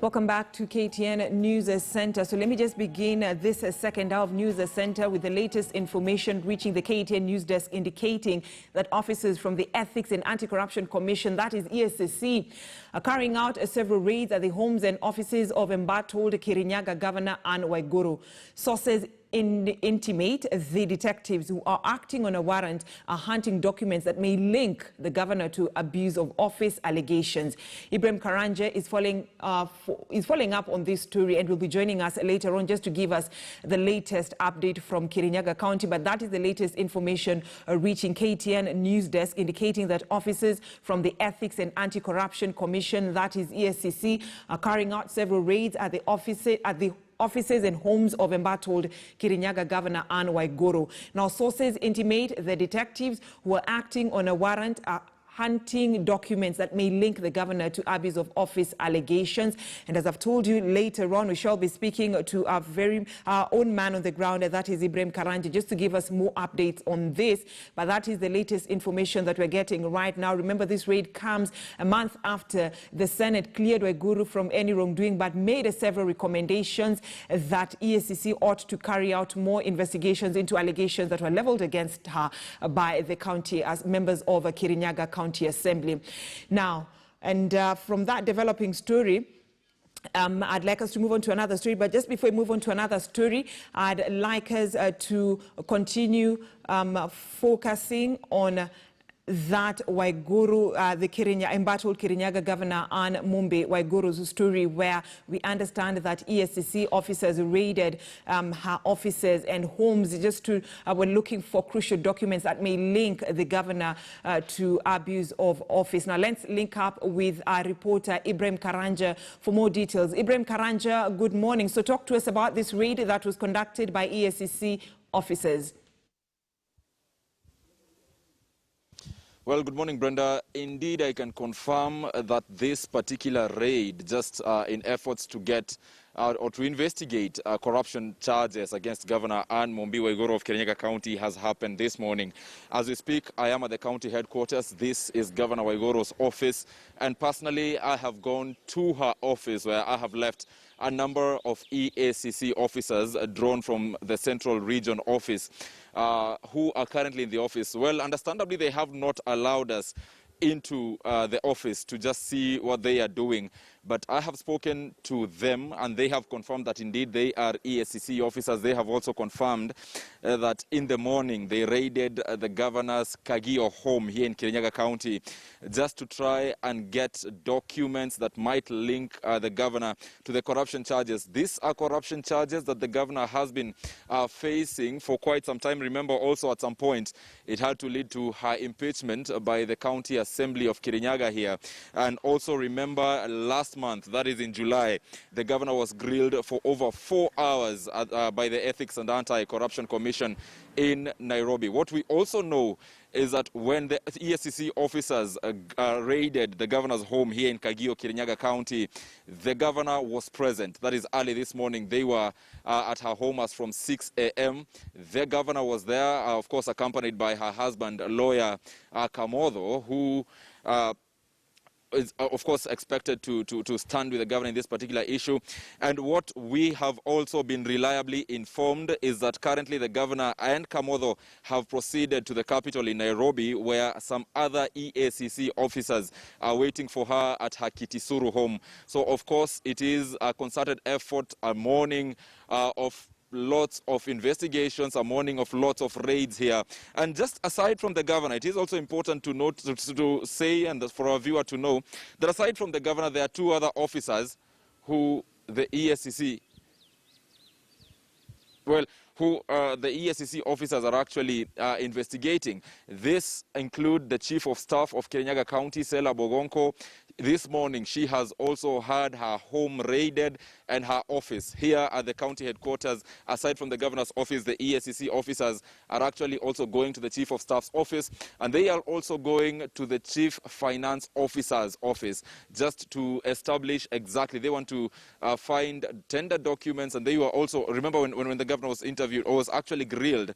Welcome back to KTN News Center. So let me just begin this second hour of News Center with the latest information reaching the KTN News Desk, indicating that officers from the Ethics and Anti-Corruption Commission, that is EACC, are carrying out several raids at the homes and offices of embattled Kirinyaga Governor Waiguru. Sources intimate the detectives who are acting on a warrant are hunting documents that may link the governor to abuse of office allegations. Ibrahim Karanja is following up on this story and will be joining us later on just to give us the latest update from Kirinyaga County. But that is the latest information reaching KTN News Desk, indicating that officers from the Ethics and Anti-Corruption Commission, that is EACC, are carrying out several raids at the offices and homes of embattled Kirinyaga Governor Waiguru. Now, sources intimate the detectives who are acting on a warrant are hunting documents that may link the governor to abuse of office allegations. And as I've told you, later on we shall be speaking to our own man on the ground, and that is Ibrahim Karanja, just to give us more updates on this. But that is the latest information that we're getting right now. Remember, this raid comes a month after the Senate cleared Waiguru from any wrongdoing, but made several recommendations that EACC ought to carry out more investigations into allegations that were leveled against her by the county as members of a Kirinyaga County Assembly. Now, and from that developing story, I'd like us to move on to another story. But just before we move on to another story, I'd like us to continue focusing on that Waiguru, the embattled Kirinyaga Governor Anne Mumbi Waiguru's story, where we understand that EACC officers raided her offices and homes just to were looking for crucial documents that may link the governor to abuse of office. Now let's link up with our reporter Ibrahim Karanja for more details. Ibrahim Karanja, good morning. So talk to us about this raid that was conducted by EACC officers. Well, good morning, Brenda. Indeed, I can confirm that this particular raid, just in efforts to get or to investigate corruption charges against Governor Anne Mumbi Waiguru of Kirinyaga County, has happened this morning. As we speak, I am at the county headquarters. This is Governor Waiguru's office, and personally, I have gone to her office where I have left a number of EACC officers drawn from the Central Region office who are currently in the office. Well, understandably, they have not allowed us into the office to just see what they are doing. But I have spoken to them, and they have confirmed that indeed they are EACC officers. They have also confirmed that in the morning they raided the governor's Kagio home here in Kirinyaga County just to try and get documents that might link the governor to the corruption charges. These are corruption charges that the governor has been facing for quite some time. Remember, also at some point it had to lead to her impeachment by the county assembly of Kirinyaga here. And also remember, last month, that is in July, the governor was grilled for over 4 hours by the Ethics and Anti-Corruption Commission in Nairobi. What we also know is that when the EACC officers raided the governor's home here in Kagio, Kirinyaga County, the governor was present. That is early this morning. They were at her home as from 6 a.m. The governor was there, of course, accompanied by her husband, lawyer Kamodho, who is, of course, expected to stand with the governor in this particular issue. And what we have also been reliably informed is that currently the governor and Kamodho have proceeded to the capital in Nairobi, where some other EACC officers are waiting for her at her Kitisuru home. So, of course, it is a concerted effort, a morning of lots of investigations, a morning of lots of raids here. And just aside from the governor, it is also important to note, to say, and for our viewer to know, that aside from the governor, there are two other officers who the EACC, the EACC officers are actually investigating. This include the Chief of Staff of Kirinyaga County, Sela Bogonko. This morning, she has also had her home raided and her office here at the county headquarters. Aside from the governor's office, the EACC officers are actually also going to the Chief of Staff's office, and they are also going to the Chief Finance Officer's office just to establish exactly. They want to find tender documents, and they were also, remember when the governor was interviewed interviewed, or was actually grilled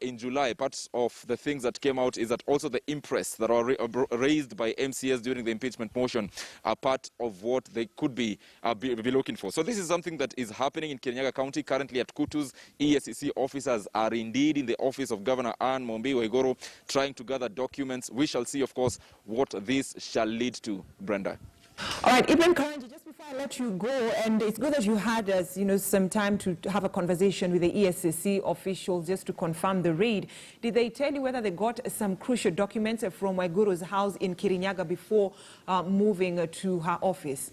in July. Part of the things that came out is that also the impress that are raised by MCS during the impeachment motion are part of what they could be looking for. So this is something that is happening in Kirinyaga County. Currently at Kutu's, EACC officers are indeed in the office of Governor Mombasa Road trying to gather documents. We shall see, of course, what this shall lead to, Brenda. All right, Ibrahim Karanja, just before I let you go, and it's good that you had some time to have a conversation with the EACC officials just to confirm the raid. Did they tell you whether they got some crucial documents from Waiguru's house in Kirinyaga before moving to her office?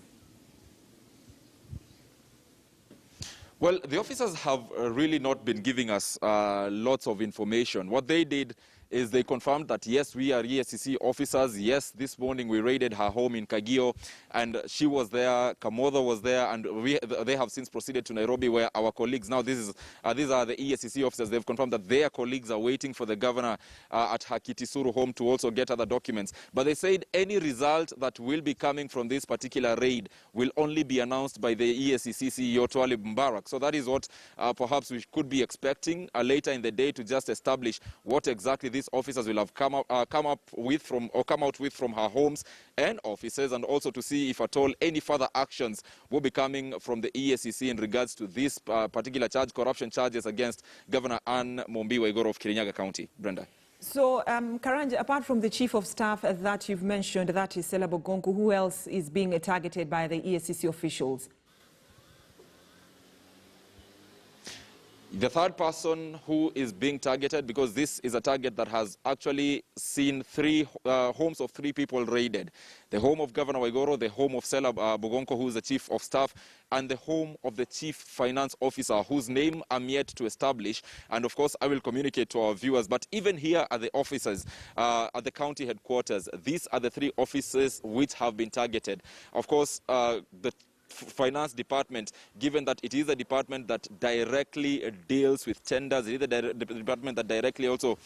Well, the officers have really not been giving us lots of information. What they did is they confirmed that, yes, we are EACC officers. Yes, this morning we raided her home in Kagio, and she was there, Kamodho was there, and they have since proceeded to Nairobi, where our colleagues, now these are the EACC officers, they've confirmed that their colleagues are waiting for the governor at her Kitisuru home to also get other documents. But they said any result that will be coming from this particular raid will only be announced by the EACC CEO, Twali Mbarak. So that is what perhaps we could be expecting later in the day, to just establish what exactly these officers will have come out with from her homes and offices, and also to see if at all any further actions will be coming from the EACC in regards to this particular corruption charges against Governor Mombasa Road of Kirinyaga County. Brenda. So, Karanja, apart from the chief of staff that you've mentioned, that is Sela Bogonko, who else is being targeted by the EACC officials? The third person who is being targeted, because this is a target that has actually seen homes of 3 people raided. The home of Governor Waiguru, the home of Sela Bogonko, who is the chief of staff, and the home of the chief finance officer, whose name I'm yet to establish. And of course, I will communicate to our viewers. But even here at the offices, at the county headquarters, these are the 3 offices which have been targeted. Of course, the finance department, given that it is a department that directly deals with tenders, it is the department that directly also,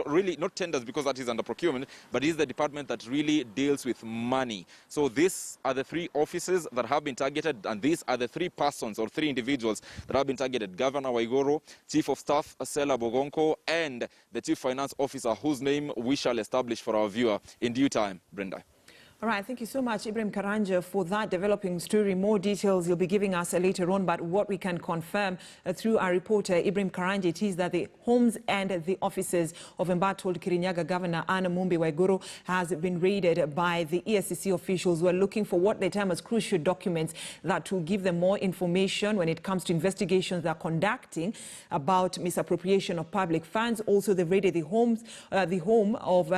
really not tenders because that is under procurement, but it is the department that really deals with money. So these are the 3 offices that have been targeted, and these are the 3 persons or 3 individuals that have been targeted: Governor Waiguru, Chief of Staff Sela Bogonko, and the Chief Finance Officer, whose name we shall establish for our viewer in due time. Brenda. All right, thank you so much, Ibrahim Karanja, for that developing story. More details you'll be giving us later on, but what we can confirm through our reporter, Ibrahim Karanja, it is that the homes and the offices of embattled Kirinyaga Governor Mombasa Waiguru has been raided by the EACC officials who are looking for what they term as crucial documents that will give them more information when it comes to investigations they're conducting about misappropriation of public funds. Also, they've raided the home of